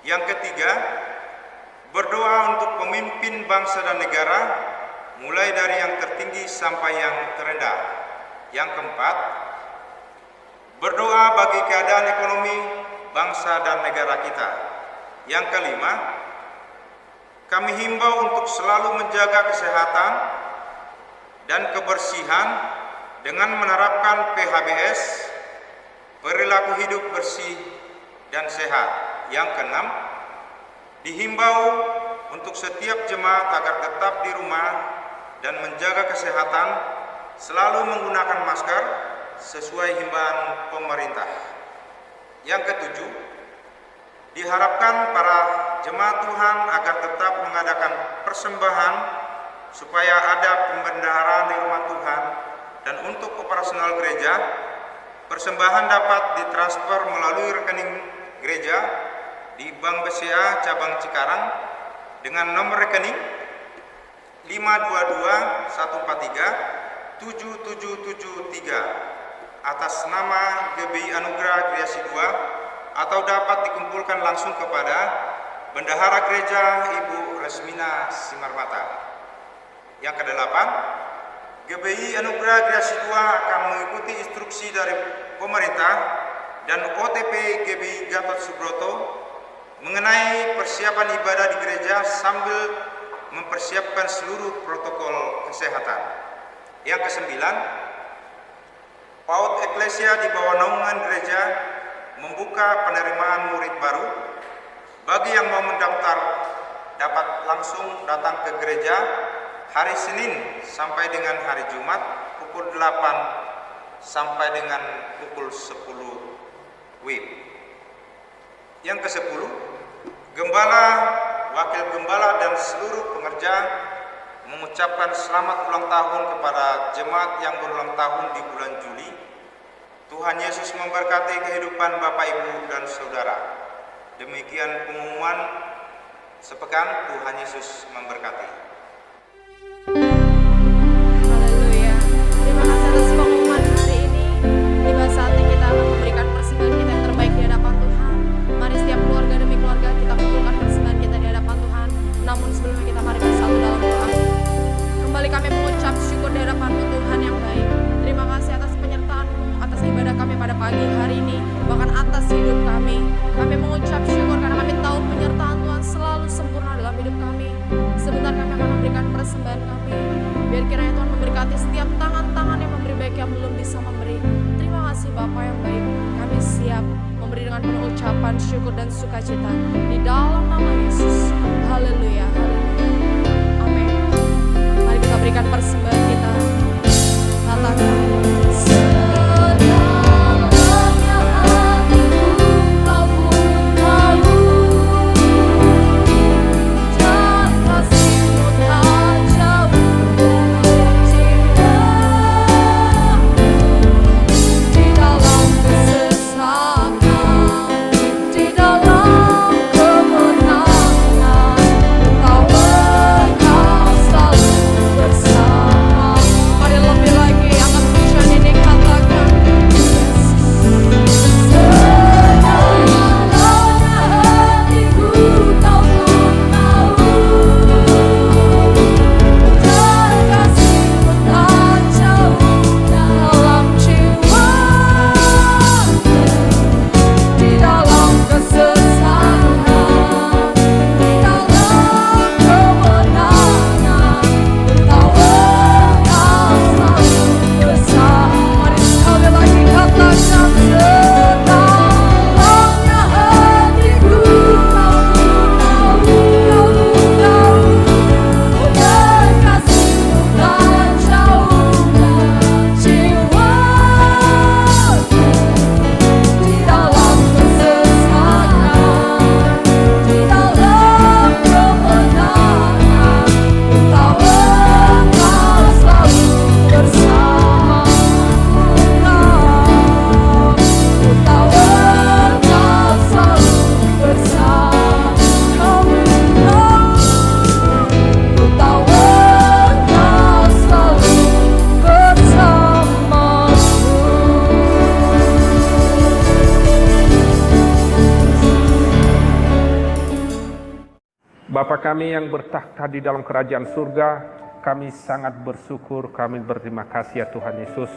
Yang ketiga, berdoa untuk pemimpin bangsa dan negara, mulai dari yang tertinggi sampai yang terendah. Yang keempat, berdoa bagi keadaan ekonomi bangsa dan negara kita. Yang kelima, kami himbau untuk selalu menjaga kesehatan dan kebersihan dengan menerapkan PHBS, perilaku hidup bersih dan sehat. Yang keenam, dihimbau untuk setiap jemaat agar tetap di rumah dan menjaga kesehatan, selalu menggunakan masker sesuai himbauan pemerintah. Yang ketujuh, diharapkan para jemaat Tuhan agar tetap mengadakan persembahan supaya ada pembendaharaan di rumah Tuhan, dan untuk operasional gereja, persembahan dapat ditransfer melalui rekening gereja di Bank BCA Cabang Cikarang dengan nomor rekening 522-143-7773 atas nama GBI Anugerah Gria Asih 2, atau dapat dikumpulkan langsung kepada Bendahara Gereja Ibu Resmina Simarmata. Yang kedelapan, GBI Anugerah Gria Asih 2 akan mengikuti instruksi dari pemerintah dan OTP GBI Gatot Subroto mengenai persiapan ibadah di gereja sambil mempersiapkan seluruh protokol kesehatan. Yang kesembilan, PAUD Eklesia di bawah naungan gereja membuka penerimaan murid baru. Bagi yang mau mendaftar dapat langsung datang ke gereja hari Senin sampai dengan hari Jumat pukul 8 sampai dengan pukul 10 WIB. Yang ke-10, Gembala, Wakil Gembala dan seluruh pengerja mengucapkan selamat ulang tahun kepada jemaat yang berulang tahun di bulan Juli. Tuhan Yesus memberkati kehidupan Bapak, Ibu, dan Saudara. Demikian pengumuman sepekan. Tuhan Yesus memberkati. Haleluya. Terima kasih atas pengumuman hari ini. Tiba saatnya kita akan memberikan persembahan kita yang terbaik di hadapan Tuhan. Mari setiap keluarga demi keluarga kita kumpulkan persembahan kita di hadapan Tuhan. Namun sebelumnya kita mari bersatu dalam doa. Kembali kami mengucap syukur di hadapan-Mu Tuhan yang baik. Terima kasih atas penyertaan-Mu, atas ibadah kami pada pagi hari ini, bahkan atas hidup kami. Kami mengucap syukur karena kami tahu penyertaan Tuhan selalu sempurna dalam hidup kami. Sebentar kami akan memberikan persembahan kami. Biar kiranya Tuhan memberkati setiap tangan-tangan yang memberi baik yang belum bisa memberi. Terima kasih Bapa yang baik. Kami siap memberi dengan penuh ucapan syukur dan sukacita di dalam nama Yesus. Haleluya, haleluya. Amin. Mari kita berikan persembahan kita. Katakan, sedalamnya hatiku kau pun tahu, dan kasih-Mu tak jauh dari cinta-Mu. Di dalam kesesakan, di dalam kemenangan, Engkau selalu bersama. Mari lebih lagi angkat Bapa kami yang bertakhta di dalam kerajaan surga, kami sangat bersyukur, kami berterima kasih ya Tuhan Yesus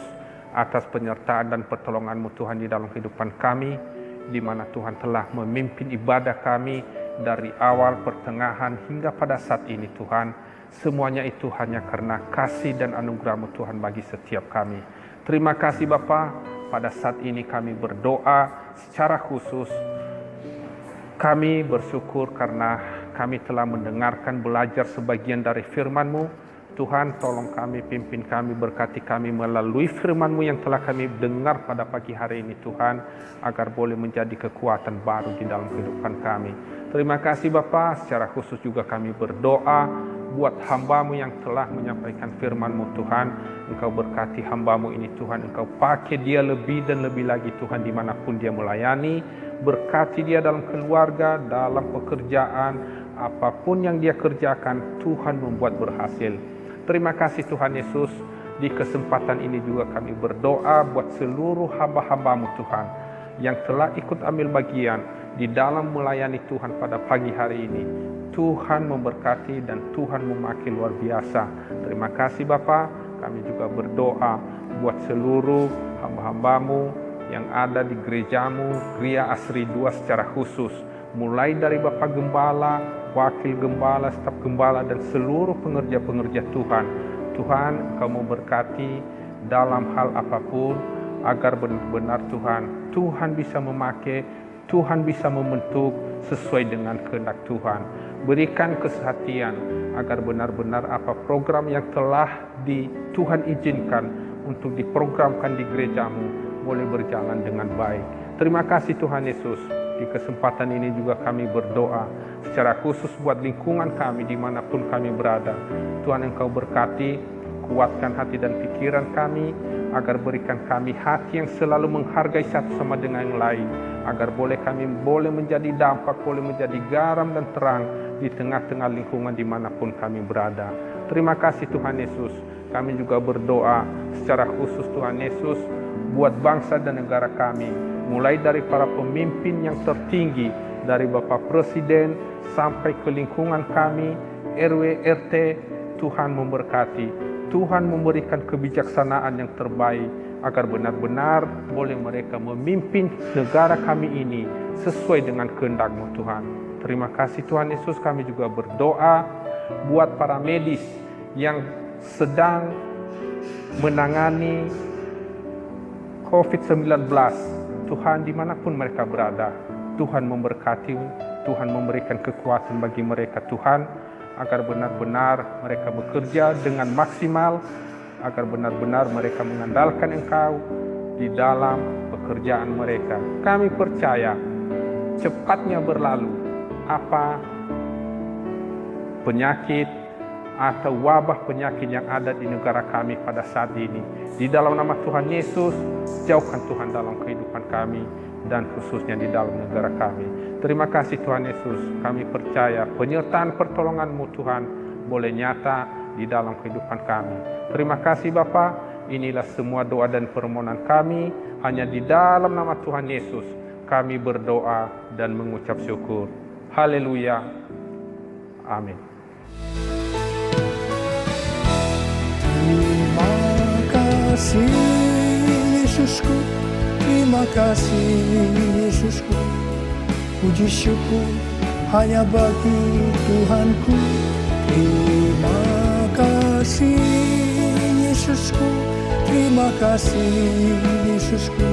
atas penyertaan dan pertolongan-Mu Tuhan di dalam kehidupan kami, di mana Tuhan telah memimpin ibadah kami dari awal, pertengahan hingga pada saat ini Tuhan. Semuanya itu hanya karena kasih dan anugerah-Mu Tuhan bagi setiap kami. Terima kasih Bapa, pada saat ini kami berdoa secara khusus. Kami bersyukur karena kami telah mendengarkan, belajar sebagian dari firman-Mu. Tuhan, tolong kami, pimpin kami, berkati kami melalui firman-Mu yang telah kami dengar pada pagi hari ini Tuhan, agar boleh menjadi kekuatan baru di dalam kehidupan kami. Terima kasih Bapa, secara khusus juga kami berdoa buat hamba-Mu yang telah menyampaikan firman-Mu Tuhan. Engkau berkati hamba-Mu ini Tuhan, Engkau pakai dia lebih dan lebih lagi Tuhan dimanapun dia melayani. Berkati dia dalam keluarga, dalam pekerjaan, apapun yang dia kerjakan, Tuhan membuat berhasil. Terima kasih Tuhan Yesus, di kesempatan ini juga kami berdoa buat seluruh hamba-hamba-Mu Tuhan, yang telah ikut ambil bagian di dalam melayani Tuhan pada pagi hari ini. Tuhan memberkati dan Tuhan memakai luar biasa. Terima kasih Bapa, kami juga berdoa buat seluruh hamba-hamba-Mu yang ada di gereja-Mu, Gereja Asri 2 secara khusus, mulai dari Bapak Gembala, Wakil Gembala, Staf Gembala, dan seluruh pengerja-pengerja Tuhan. Tuhan, Engkau memberkati dalam hal apapun, agar benar-benar Tuhan bisa memakai, Tuhan bisa membentuk sesuai dengan kehendak Tuhan. Berikan kesehatan, agar benar-benar apa program yang telah Tuhan izinkan untuk diprogramkan di gereja-Mu, boleh berjalan dengan baik. Terima kasih Tuhan Yesus. Di kesempatan ini juga kami berdoa secara khusus buat lingkungan kami dimanapun kami berada. Tuhan, Engkau berkati, kuatkan hati dan pikiran kami, agar berikan kami hati yang selalu menghargai satu sama dengan yang lain, agar kami boleh menjadi dampak, boleh menjadi garam dan terang di tengah-tengah lingkungan dimanapun kami berada. Terima kasih Tuhan Yesus. Kami juga berdoa secara khusus Tuhan Yesus buat bangsa dan negara kami, mulai dari para pemimpin yang tertinggi, dari Bapak Presiden sampai ke lingkungan kami, RW, RT. Tuhan memberkati, Tuhan memberikan kebijaksanaan yang terbaik, agar benar-benar boleh mereka memimpin negara kami ini sesuai dengan kehendak-Mu Tuhan. Terima kasih Tuhan Yesus. Kami juga berdoa buat para medis yang sedang menangani COVID-19, Tuhan dimanapun mereka berada, Tuhan memberkati, Tuhan memberikan kekuatan bagi mereka Tuhan, agar benar-benar mereka bekerja dengan maksimal, agar benar-benar mereka mengandalkan Engkau di dalam pekerjaan mereka. Kami percaya cepatnya berlalu apa penyakit atau wabah penyakit yang ada di negara kami pada saat ini. Di dalam nama Tuhan Yesus, jauhkan Tuhan dalam kehidupan kami dan khususnya di dalam negara kami. Terima kasih Tuhan Yesus. Kami percaya penyertaan pertolongan-Mu Tuhan boleh nyata di dalam kehidupan kami. Terima kasih Bapa. Inilah semua doa dan permohonan kami. Hanya di dalam nama Tuhan Yesus kami berdoa dan mengucap syukur. Haleluya. Amin. Terima kasih Yesusku, terima kasih Yesusku. Puji syukur hanya bagi Tuhanku. Terima kasih Yesusku, terima kasih Yesusku.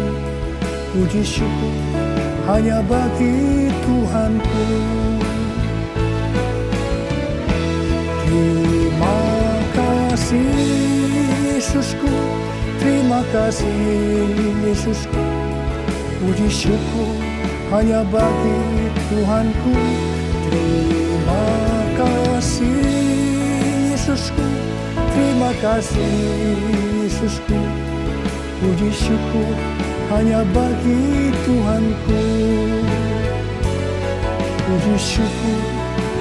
Puji syukur hanya bagi Tuhanku. Terima kasih Yesusku, terima kasih Yesusku. Puji syukur hanya bagi Tuhanku. Terima kasih Yesusku, terima kasih Yesusku. Puji syukur hanya bagi Tuhanku. Puji syukur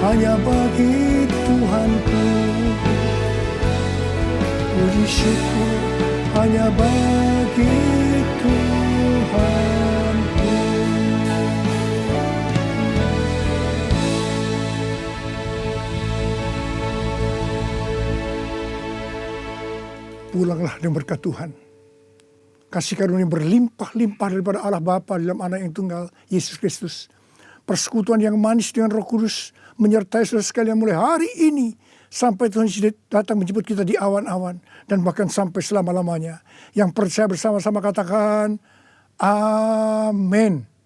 hanya bagi Tuhanku. Puji syukur hanya bagi Tuhanku. Pulanglah dengan berkat Tuhan. Kasih karunia berlimpah-limpah daripada Allah Bapa dalam Anak yang tunggal, Yesus Kristus. Persekutuan yang manis dengan Roh Kudus menyertai saudara sekalian mulai hari ini sampai Tuhan Yesus datang menjemput kita di awan-awan dan bahkan sampai selama-lamanya. Yang percaya bersama-sama katakan amin.